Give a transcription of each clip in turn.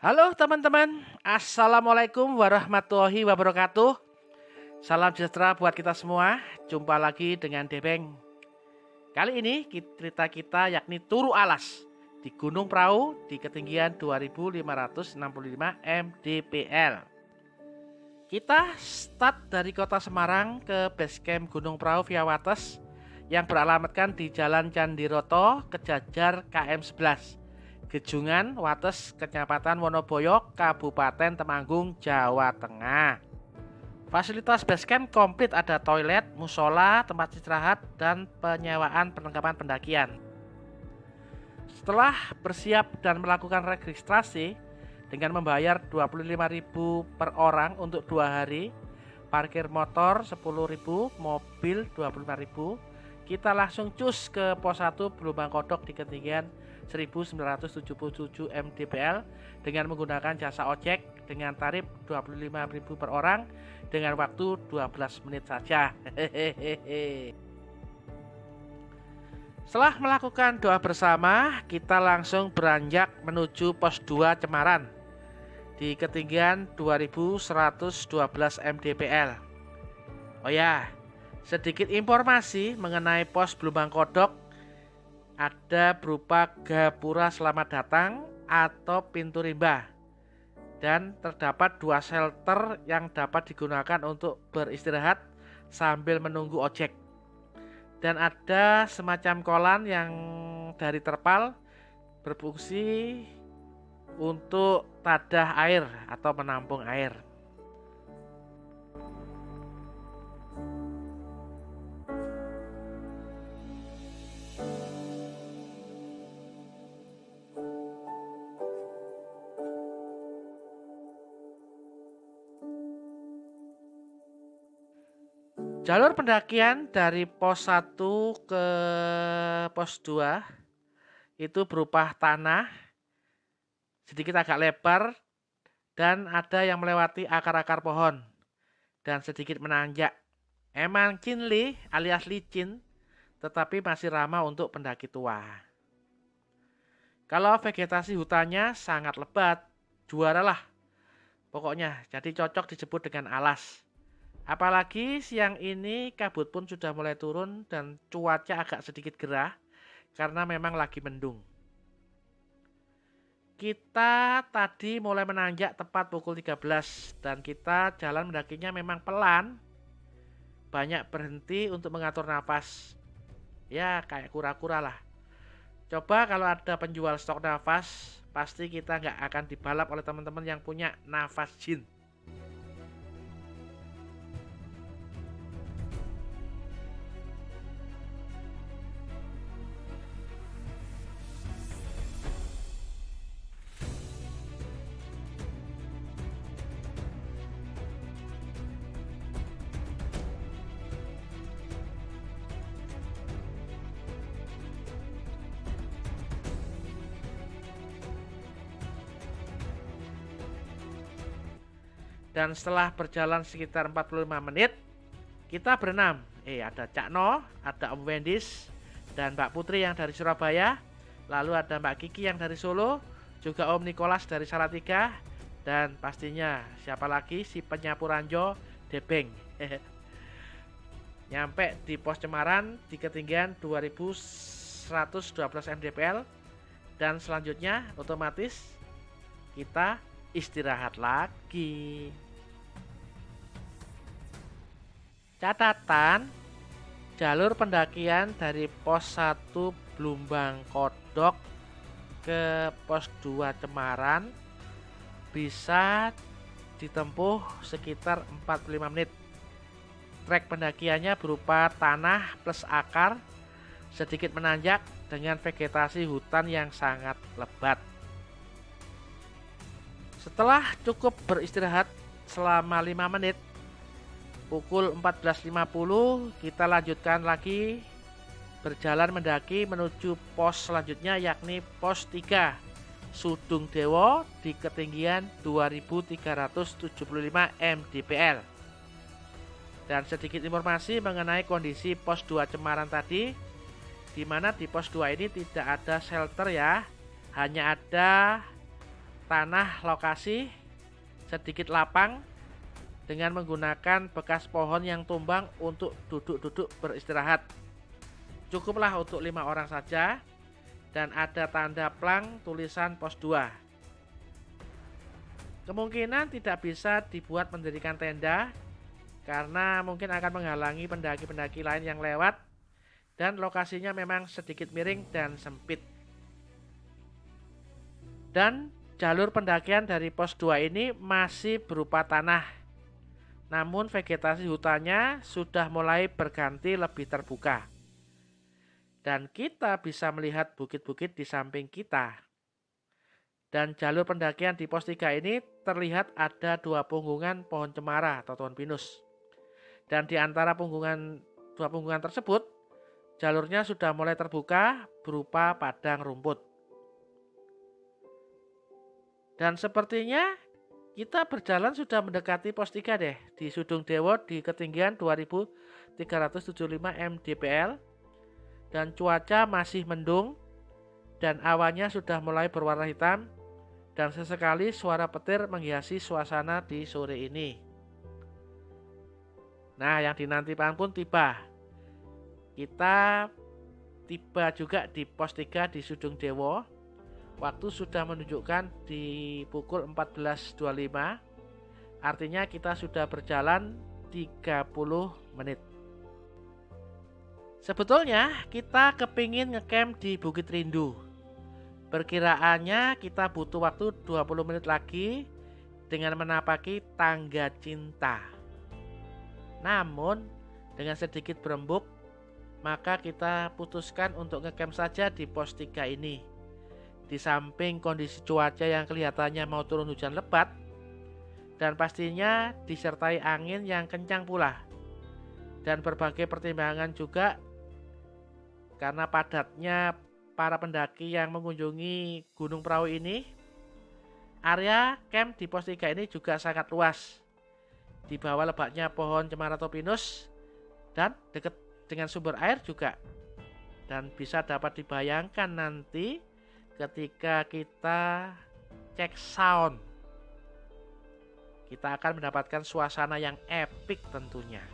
Halo teman-teman, Assalamualaikum warahmatullahi wabarakatuh. Salam sejahtera buat kita semua. Jumpa lagi dengan Debeng. Kali ini cerita kita yakni Turu Alas di Gunung Prau di ketinggian 2565 mdpl. Kita start dari kota Semarang ke base camp Gunung Prau via Wates yang beralamatkan di Jalan Candiroto, Kejajar KM 11. Gejungan, Wates, Kecamatan Wonoboyo, Kabupaten Temanggung, Jawa Tengah. Fasilitas basecamp komplit, ada toilet, musola, tempat istirahat, dan penyewaan perlengkapan pendakian. Setelah bersiap dan melakukan registrasi dengan membayar 25.000 per orang untuk 2 hari, parkir motor 10.000, mobil 25.000, kita langsung cus ke pos 1 Blumbang Kodok di ketinggian 1977 mdpl dengan menggunakan jasa ojek dengan tarif 25.000 per orang dengan waktu 12 menit saja. Setelah melakukan doa bersama, kita langsung beranjak menuju pos 2 Cemaran di ketinggian 2112 mdpl. Oh ya, sedikit informasi mengenai pos Blumbang Kodok, ada berupa gapura selamat datang atau pintu rimba, dan terdapat 2 shelter yang dapat digunakan untuk beristirahat sambil menunggu ojek, dan ada semacam kolam yang dari terpal berfungsi untuk tadah air atau menampung air. Jalur pendakian dari pos 1 ke pos 2 itu berupa tanah, sedikit agak lebar, dan ada yang melewati akar-akar pohon dan sedikit menanjak. Emang cinli alias licin, tetapi masih ramah untuk pendaki tua. Kalau vegetasi hutannya sangat lebat, juara lah pokoknya, jadi cocok disebut dengan alas. Apalagi siang ini kabut pun sudah mulai turun dan cuaca agak sedikit gerah karena memang lagi mendung. Kita tadi mulai menanjak tepat pukul 13 dan kita jalan mendakinya memang pelan. Banyak berhenti untuk mengatur nafas. Ya kayak kura-kura lah. Coba kalau ada penjual stok nafas, pasti kita nggak akan dibalap oleh teman-teman yang punya nafas jin. Dan setelah berjalan sekitar 45 menit, kita berenam. Ada Cak No, ada Om Wendis, dan Mbak Putri yang dari Surabaya. Lalu ada Mbak Kiki yang dari Solo, juga Om Nicholas dari Salatiga, dan pastinya siapa lagi, si penyapu ranjau Debeng. Nyampe di pos Cemaran di ketinggian 2112 mdpl, dan selanjutnya otomatis kita istirahat lagi. Catatan, jalur pendakian dari pos 1 Blumbang Kodok ke pos 2 Cemaran bisa ditempuh sekitar 45 menit. Trek pendakiannya berupa tanah plus akar, sedikit menanjak dengan vegetasi hutan yang sangat lebat. Setelah cukup beristirahat selama 5 menit, pukul 14.50 kita lanjutkan lagi berjalan mendaki menuju pos selanjutnya, yakni pos 3 Sudung Dewo di ketinggian 2375 mdpl. Dan sedikit informasi mengenai kondisi pos 2 Cemaran tadi, di mana di pos 2 ini tidak ada shelter ya, hanya ada tanah lokasi sedikit lapang dengan menggunakan bekas pohon yang tumbang untuk duduk-duduk beristirahat. Cukuplah untuk 5 orang saja dan ada tanda plang tulisan pos 2. Kemungkinan tidak bisa dibuat mendirikan tenda karena mungkin akan menghalangi pendaki-pendaki lain yang lewat dan lokasinya memang sedikit miring dan sempit. Dan jalur pendakian dari pos 2 ini masih berupa tanah. Namun vegetasi hutannya sudah mulai berganti lebih terbuka. Dan kita bisa melihat bukit-bukit di samping kita. Dan jalur pendakian di pos 3 ini terlihat ada 2 punggungan pohon cemara atau pohon pinus. Dan di antara 2 punggungan tersebut, jalurnya sudah mulai terbuka berupa padang rumput. Dan sepertinya kita berjalan sudah mendekati pos 3 deh, di Sudung Dewo di ketinggian 2375 mdpl. Dan cuaca masih mendung dan awannya sudah mulai berwarna hitam dan sesekali suara petir menghiasi suasana di sore ini. Nah, yang dinantikan pun tiba. Kita tiba juga di pos 3 di Sudung Dewo. Waktu sudah menunjukkan di pukul 14.25. Artinya kita sudah berjalan 30 menit. Sebetulnya kita kepingin ngecamp di Bukit Rindu. Perkiraannya kita butuh waktu 20 menit lagi dengan menapaki Tangga Cinta. Namun dengan sedikit berembuk, maka kita putuskan untuk ngecamp saja di pos 3 ini. Di samping kondisi cuaca yang kelihatannya mau turun hujan lebat, dan pastinya disertai angin yang kencang pula. Dan berbagai pertimbangan juga karena padatnya para pendaki yang mengunjungi Gunung Prau ini, area camp di pos 3 ini juga sangat luas. Di bawah lebatnya pohon cemara atau pinus dan dekat dengan sumber air juga. Dan bisa dapat dibayangkan nanti ketika kita cek sound, kita akan mendapatkan suasana yang epic tentunya.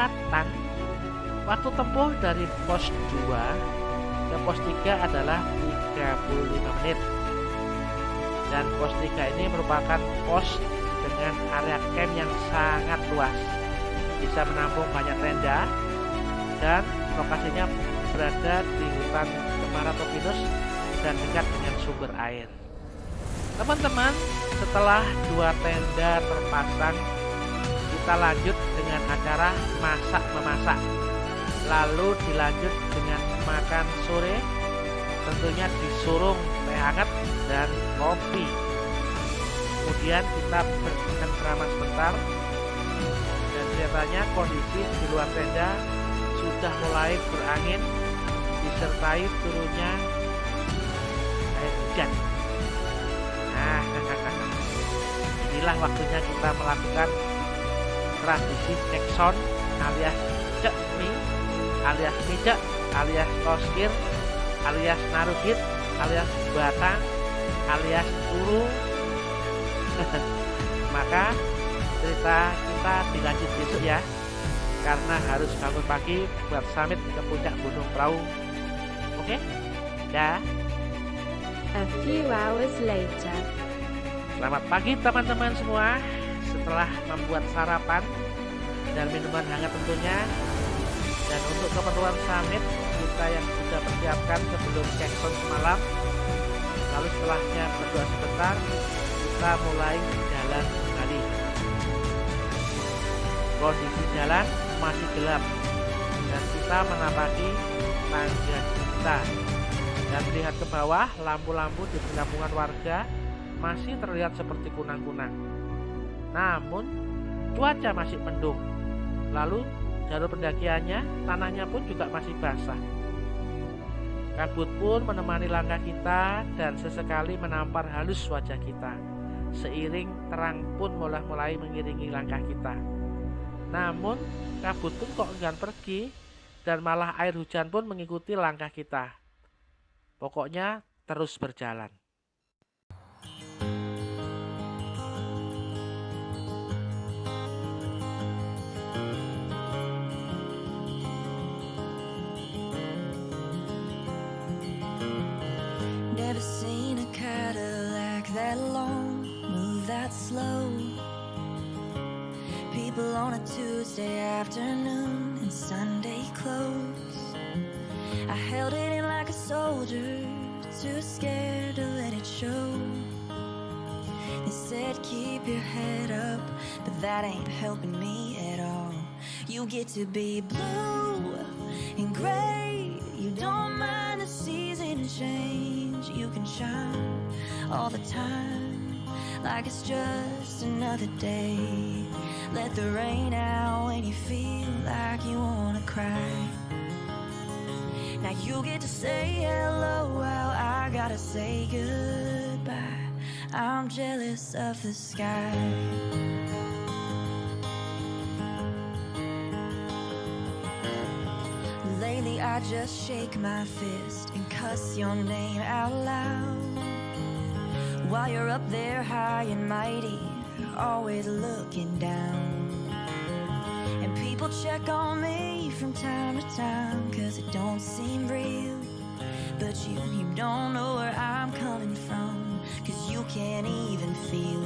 kesepakatan. Waktu tempuh dari pos 2 ke pos 3 adalah 35 menit. Dan pos 3 ini merupakan pos dengan area camp yang sangat luas. Bisa menampung banyak tenda dan lokasinya berada di hutan cemara pinus dan dekat dengan sumber air. Teman-teman, setelah 2 tenda terpasang, kita lanjut dengan acara masak-memasak. Lalu dilanjut dengan makan sore, tentunya disurung teh hangat dan kopi. Kemudian kita bercengkrama sebentar, dan kelihatannya kondisi di luar tenda sudah mulai berangin disertai turunnya air hujan. Nah, inilah waktunya kita melakukan tradisi cekson alias cek mie, alias mijak, alias toskir, alias narugit, alias batang, alias turu. Maka cerita kita dilanjut besok ya, karena harus bangun pagi buat summit ke puncak Gunung Prau. Oke? Dah. A few hours later. Selamat pagi teman-teman semua. Setelah membuat sarapan dan minuman hangat tentunya, dan untuk keperluan summit kita yang sudah persiapkan sebelum cekson semalam, lalu setelahnya berdoa sebentar, kita mulai jalan kembali. Kondisi jalan masih gelap dan kita menapaki tangga kita, dan lihat ke bawah, lampu-lampu di perkampungan warga masih terlihat seperti kunang-kunang. Namun cuaca masih mendung. Lalu jalur pendakiannya, tanahnya pun juga masih basah. Kabut pun menemani langkah kita dan sesekali menampar halus wajah kita. Seiring terang pun mulai mengiringi langkah kita. Namun kabut pun kok enggan pergi, dan malah air hujan pun mengikuti langkah kita. Pokoknya terus berjalan. Never seen a Cadillac that long, move that slow. People on a Tuesday afternoon in Sunday clothes. I held it in like a soldier, too scared to let it show. They said keep your head up, but that ain't helping me at all. You get to be blue and gray, you don't mind the season change. You can shine all the time like it's just another day. Let the rain out when you feel like you wanna cry. Now you get to say hello while I gotta say goodbye. I'm jealous of the sky. Lately I just shake my fist and cuss your name out loud, while you're up there high and mighty, always looking down. And people check on me from time to time, cause it don't seem real. But you don't know where I'm coming from, cause you can't even feel.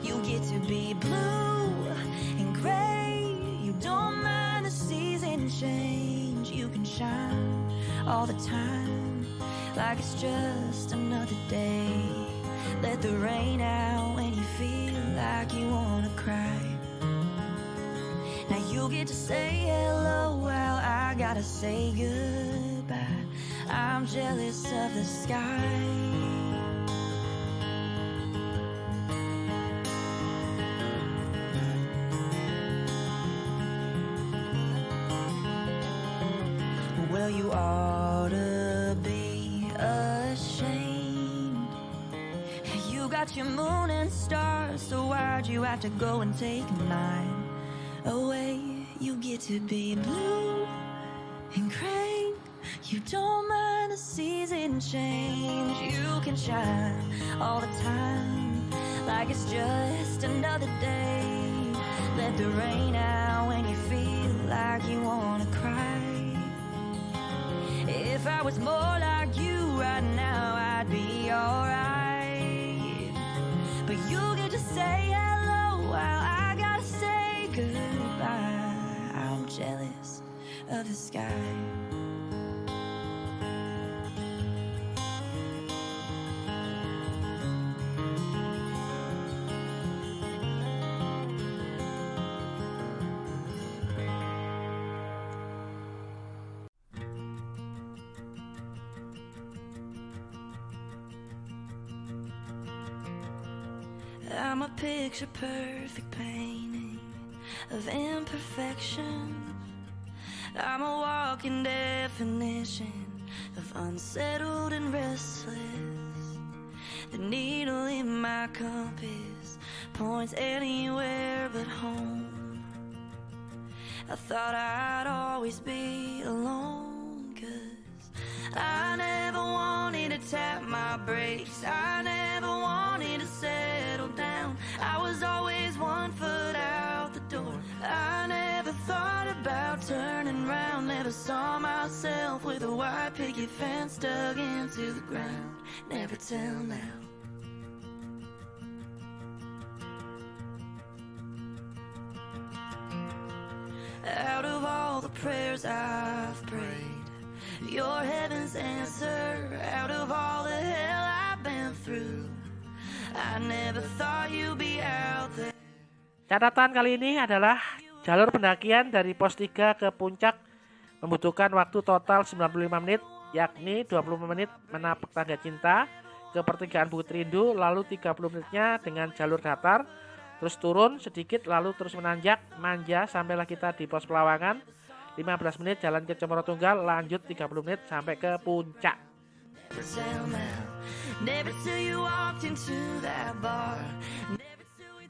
You get to be blue and gray, you don't mind the season change. You can shine all the time like it's just another day. Let the rain out when you feel like you wanna cry. Now you get to say hello while I gotta say goodbye. I'm jealous of the sky. Well, you ought to be ashamed. You got your moon and stars, so why'd you have to go and take mine away? You get to be blue and gray, you don't mind the season change. You can shine all the time like it's just another day. Let the rain out when you feel like you wanna cry. If I was more like you right now, I'd be alright. But you get to say hello while I gotta say goodbye. I'm jealous of the sky. I'm a picture-perfect painting of imperfection. I'm a walking definition of unsettled and restless. The needle in my compass points anywhere but home. I thought I'd always be alone, 'cause I never wanted to tap my brakes. I never wanted to settle down. I was always 1 foot out the door. I never thought about turning round. Never saw myself with a white picket fence dug into the ground. Never till now. Out of all the prayers I've prayed, your heaven's answer. Out of all the hell I've been through, I never thought you'd be out there. Catatan kali ini adalah jalur pendakian dari pos 3 ke puncak membutuhkan waktu total 95 menit, yakni 20 menit menapak tangga cinta ke pertigaan Bukit Rindu, lalu 30 menitnya dengan jalur datar, terus turun sedikit, lalu terus menanjak, manja, sampailah kita di pos Pelawangan. 15 menit jalan ke Comoro Tunggal, lanjut 30 menit sampai ke puncak.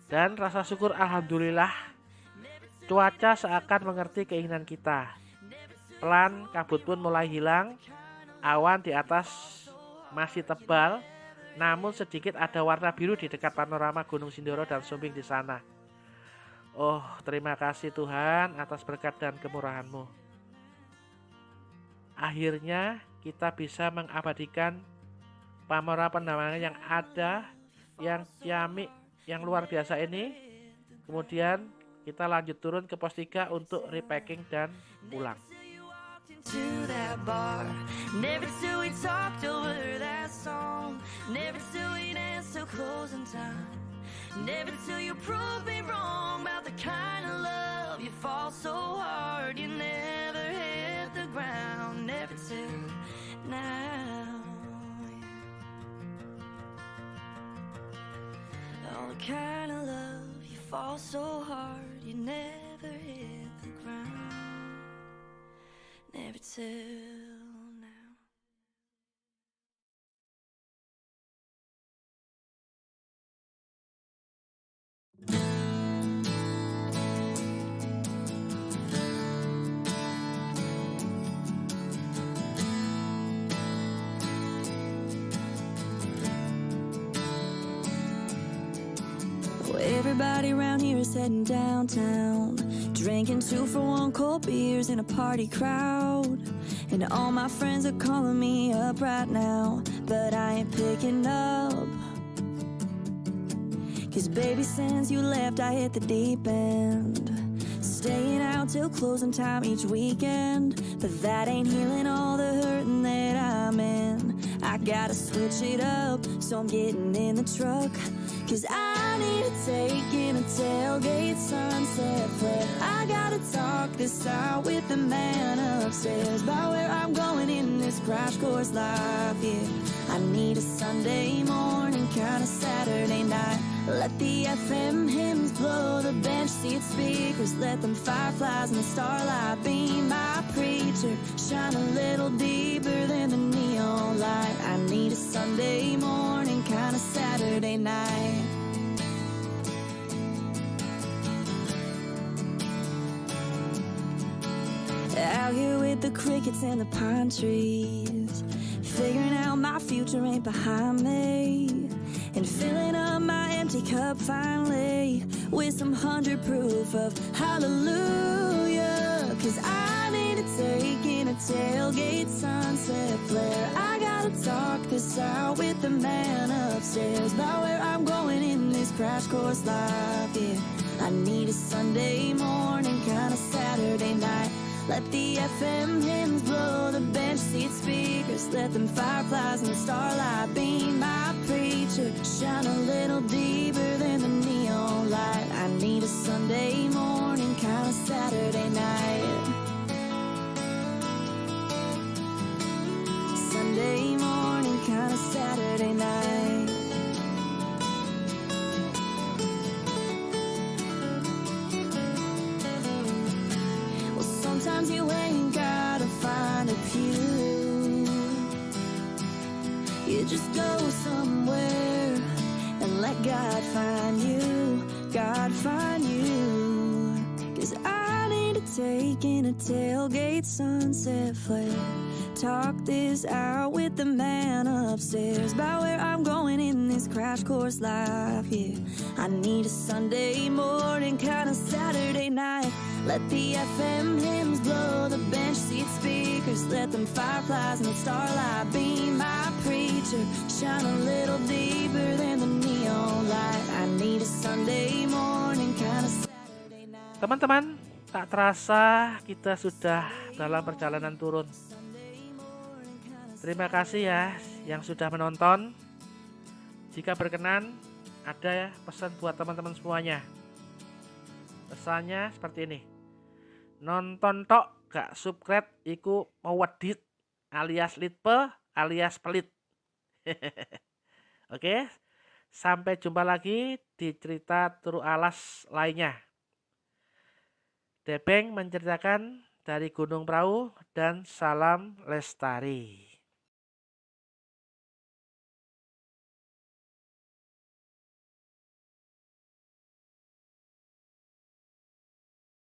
Dan rasa syukur alhamdulillah, cuaca seakan mengerti keinginan kita. Pelan kabut pun mulai hilang, awan di atas masih tebal, namun sedikit ada warna biru di dekat panorama Gunung Sindoro dan Sumbing di sana. Oh, terima kasih Tuhan atas berkat dan kemurahan-Mu. Akhirnya kita bisa mengabadikan panorama pemandangan yang ada, yang ciamik, yang luar biasa ini. Kemudian kita lanjut turun ke pos 3 untuk repacking dan pulang. Never till you prove me wrong about the kind of love you fall so hard you never hit the ground. Never till now. Oh, the kind of love you fall so hard you never hit the ground. Never till. Everybody around here is heading downtown, drinking 2 for $1 cold beers in a party crowd. And all my friends are calling me up right now, but I ain't picking up. 'Cause baby, since you left I hit the deep end, staying out till closing time each weekend. But that ain't healing all the hurting that I'm in. I gotta switch it up, so I'm getting in the truck. 'Cause I need to take in a tailgate sunset flare. I gotta talk this out with the man upstairs about where I'm going in this crash course life, yeah. I need a Sunday morning, kind of Saturday night. Let the FM hymns blow the bench seat speakers. Let them fireflies and the starlight be my preacher. Shine a little deeper than the neon light. I need a Sunday morning, kind of Saturday night. Out here with the crickets and the pine trees, figuring out my future ain't behind me, and filling up my empty cup finally with some 100 proof of hallelujah. 'cause I need to take in a tailgate sunset flare. I gotta talk this out with the man upstairs about where I'm going in this crash course life, yeah. I need a Sunday morning, kind of Saturday night. Let the FM hymns blow, the bench seat speakers, let them fireflies and the starlight be my preacher. Shine a little deeper than the neon light. I need a Sunday morning, kind of Saturday night. Sunday morning, kind of Saturday night. Sometimes you ain't gotta find a pew. You just go somewhere and let God find you. God find you. 'Cause I need to take in a tailgate sunset flare. Talk this out with the man upstairs about where I'm going in this crash course life, yeah. I need a Sunday morning, kind of Saturday night. Let the FM hymns blow, the bench seat speakers, let them fireflies and the starlight be my preacher. Shine a little deeper than the neon light. I need a Sunday morning, kind of Saturday night. Teman-teman, tak terasa kita sudah dalam perjalanan turun. Terima kasih ya yang sudah menonton. Jika berkenan, ada pesan buat teman-teman semuanya. Pesannya seperti ini. Nonton tok gak subscribe iku mewedit alias litpe alias pelit. Oke, sampai jumpa lagi di cerita Turu Alas lainnya. Debeng menceritakan dari Gunung Prau dan salam lestari.